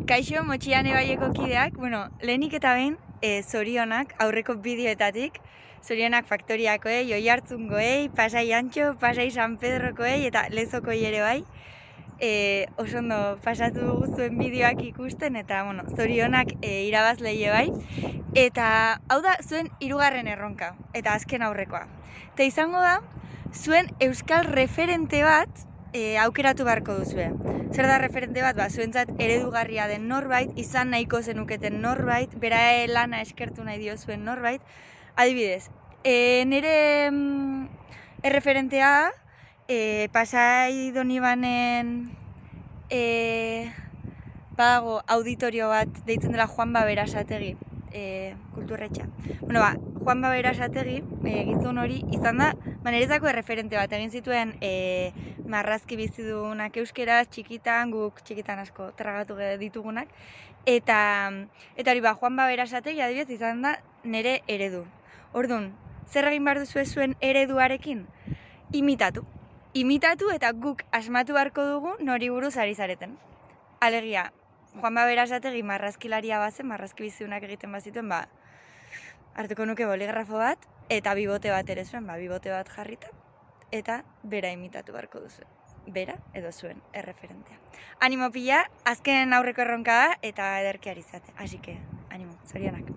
Kaixo, Motxian Ebaieko kideak, lehenik eta behin, zorionak aurreko bideoetatik, zorionak faktoriakoei, Oiartzungoei, Pasai Antxo, Pasai San Pedrokoei eta Lezokoi ere bai. Oso ondo pasatu dugu zuen bideoak ikusten eta, zorionak irabazlei bai. Eta hau da zuen 3. erronka, eta azken aurrekoa. Eta izango da, zuen euskal referente bat aukeratu beharko duzue. Zer da referente bat? Zuentzat eredugarria den norbait, izan nahiko zenuketen norbait, bera lana eskertu nahi diozuen norbait. Adibidez, nire erreferentea Pasai Donibanen badago auditorio bat deitzen dela Juanba Berasategi kulturretxa. Juanba Berasategi gizon hori izan da niretzako erreferente bat. Egin zituen marrazki bizidunak euskeraz, txikitan, guk txikitan asko tragatu ditugunak. Eta hori Juanba Berasategi adibidez izan da nire eredu. Orduan, zer egin behar duzu zuen ereduarekin? Imitatu eta guk asmatu beharko dugu nori buruz ari zareten. Alegia, Juanba Berasategi marrazkilaria bazen, marrazki bizidunak egiten bazituen, hartuko nuke boligrafo bat, eta bibote bat ere zuen, bibote bat jarrita, eta bera imitatu beharko duzu. Bera edo zuen erreferentea. Animo pila, azken aurreko erronka da, eta ederki ari zate. Así que, animo, zorionak.